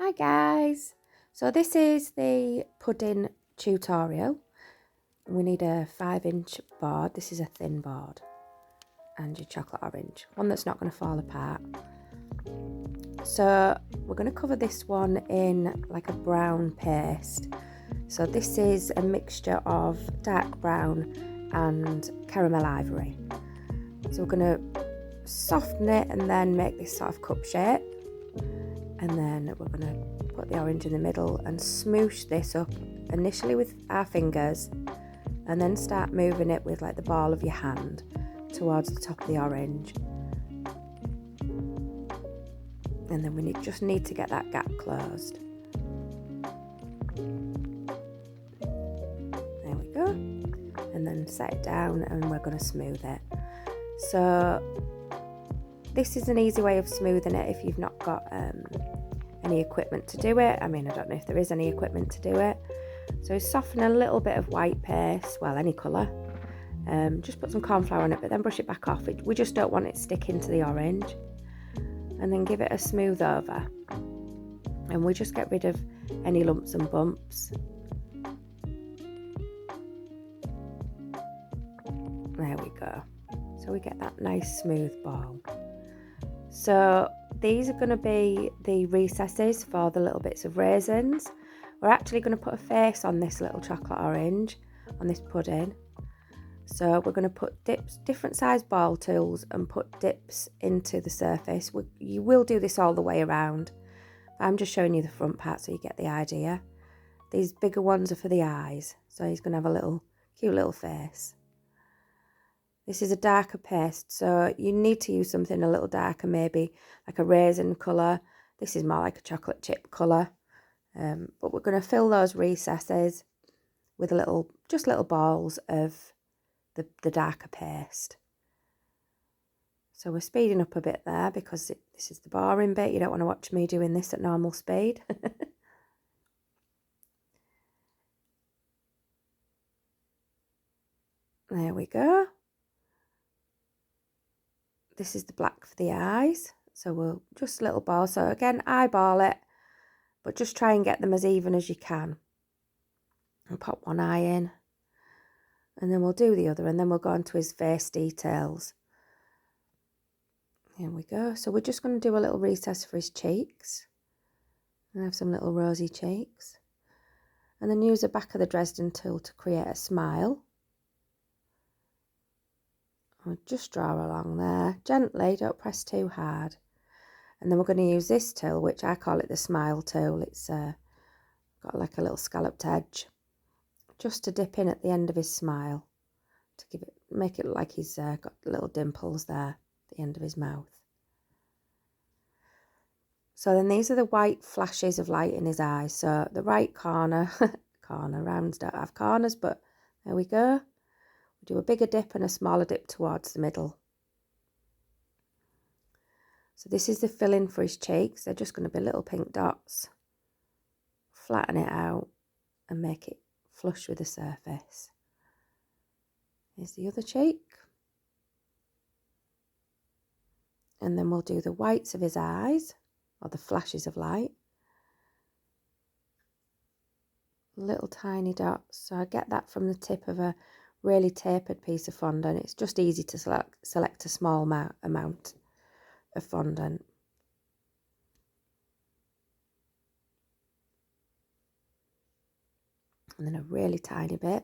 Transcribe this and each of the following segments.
Hi guys, so this is the pudding tutorial. We need a 5-inch board. This is a thin board, and your chocolate orange, one that's not going to fall apart. So we're going to cover this one in like a brown paste. So this is a mixture of dark brown and caramel ivory. So we're going to soften it and then make this sort of cup shape, and then we're going to put the orange in the middle and smoosh this up initially with our fingers, and then start moving it with like the ball of your hand towards the top of the orange. And then we just need to get that gap closed. There we go. And then set it down and we're going to smooth it. So this is an easy way of smoothing it if you've not got any equipment to do it. I mean, I don't know if there is any equipment to do it. So soften a little bit of white paste, well, any colour. Just put some corn flour on it, but then brush it back off. We just don't want it sticking to the orange. And then give it a smooth over. And we just get rid of any lumps and bumps. There we go. So we get that nice smooth ball. So these are going to be the recesses for the little bits of raisins. We're actually going to put a face on this little chocolate orange, on this pudding. So we're going to put different size ball tools and put dips into the surface. You will do this all the way around. I'm just showing you the front part so you get the idea. These bigger ones are for the eyes. So he's going to have a cute little face. This is a darker paste, so you need to use something a little darker, maybe like a raisin colour. This is more like a chocolate chip colour. But we're going to fill those recesses with just little balls of the darker paste. So we're speeding up a bit there because this is the boring bit. You don't want to watch me doing this at normal speed. There we go. This is the black for the eyes. So we'll just little balls. So again, eyeball it, but just try and get them as even as you can. And pop one eye in. And then we'll do the other, and then we'll go on to his face details. Here we go. So we're just going to do a little recess for his cheeks. And have some little rosy cheeks. And then use the back of the Dresden tool to create a smile. We'll just draw along there. Gently, don't press too hard. And then we're going to use this tool, which I call it the smile tool. It's got like a little scalloped edge. Just to dip in at the end of his smile, to make it look like he's got little dimples there at the end of his mouth. So then these are the white flashes of light in his eyes. So the right corner, rounds don't have corners, but there we go. We do a bigger dip and a smaller dip towards the middle. So this is the filling for his cheeks. They're just going to be little pink dots. Flatten it out and make it flush with the surface. Here's the other cheek. And then we'll do the whites of his eyes, or the flashes of light. Little tiny dots. So I get that from the tip of a really tapered piece of fondant. It's just easy to select a small amount of fondant. And then a really tiny bit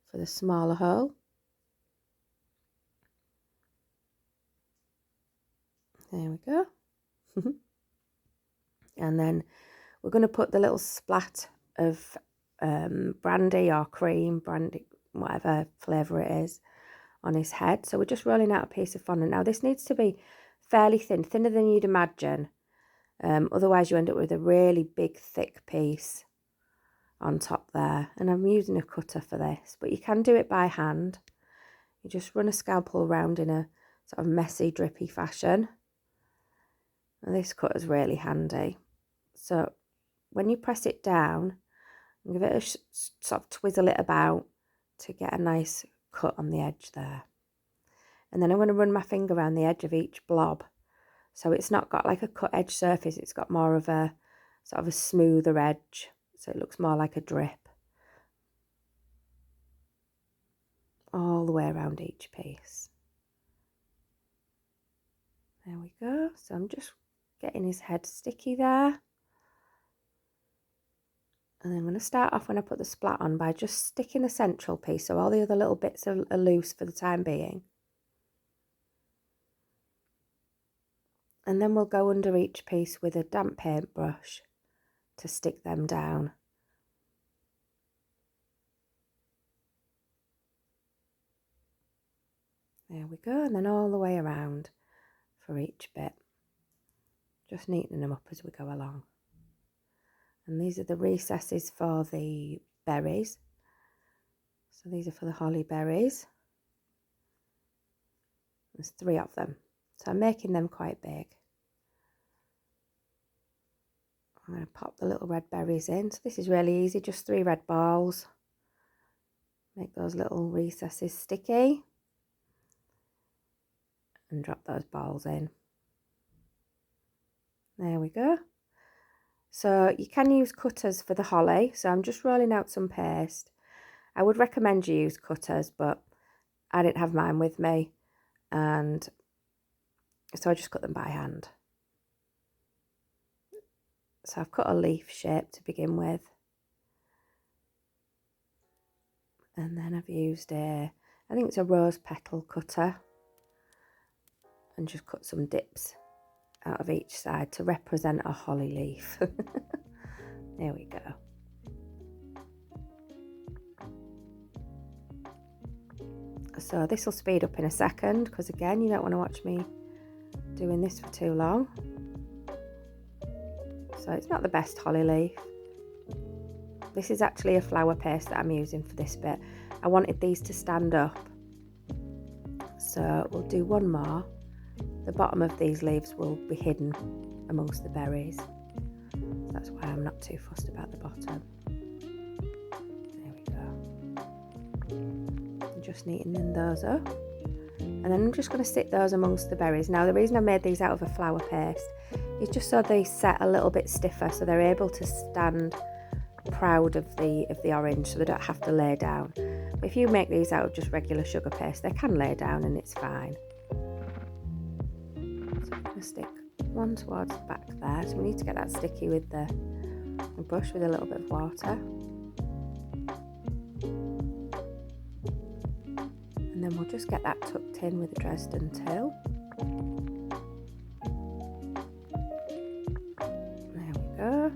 for the smaller hole. There we go. And then we're going to put the little splat of brandy or cream, brandy, whatever flavour it is, on his head. So we're just rolling out a piece of fondant. Now this needs to be fairly thin, thinner than you'd imagine. Otherwise you end up with a really big, thick piece on top there. And I'm using a cutter for this, but you can do it by hand. You just run a scalpel around in a sort of messy, drippy fashion. And this cutter's really handy. So when you press it down, give it a sort of twizzle it about to get a nice cut on the edge there. And then I'm going to run my finger around the edge of each blob. So it's not got like a cut edge surface, it's got more of a sort of a smoother edge, so it looks more like a drip all the way around each piece. There we go. So I'm just getting his head sticky there. And then I'm going to start off when I put the splat on by just sticking the central piece, so all the other little bits are loose for the time being. And then we'll go under each piece with a damp paintbrush to stick them down. There we go, and then all the way around for each bit. Just neatening them up as we go along. And these are the recesses for the berries. So these are for the holly berries. There's 3 of them. So I'm making them quite big. I'm going to pop the little red berries in. So this is really easy, just 3 red balls. Make those little recesses sticky. And drop those balls in. There we go. So you can use cutters for the holly. So I'm just rolling out some paste. I would recommend you use cutters, but I didn't have mine with me, and so I just cut them by hand. So I've cut a leaf shape to begin with, and then I've used I think it's a rose petal cutter, and just cut some dips out of each side to represent a holly leaf. There we go. So this will speed up in a second, because again, you don't want to watch me doing this for too long. So it's not the best holly leaf. This is actually a flower paste that I'm using for this bit. I wanted these to stand up. So we'll do one more. The bottom of these leaves will be hidden amongst the berries. That's why I'm not too fussed about the bottom. There we go. I'm just neatening those up. And then I'm just going to stick those amongst the berries. Now the reason I made these out of a flower paste is just so they set a little bit stiffer, so they're able to stand proud of the orange, so they don't have to lay down. But if you make these out of just regular sugar paste, they can lay down and it's fine. So I'm going to stick one towards the back there. So we need to get that sticky with the brush with a little bit of water. And then we'll just get that tucked in with the Dresden tool. There we go.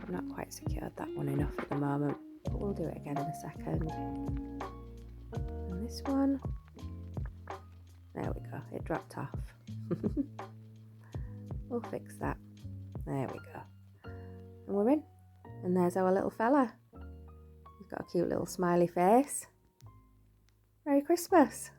I've not quite secured that one enough at the moment, but we'll do it again in a second. And this one, there we go, it dropped off. We'll fix that. There we go. And we're in. And there's our little fella. He's got a cute little smiley face. Merry Christmas.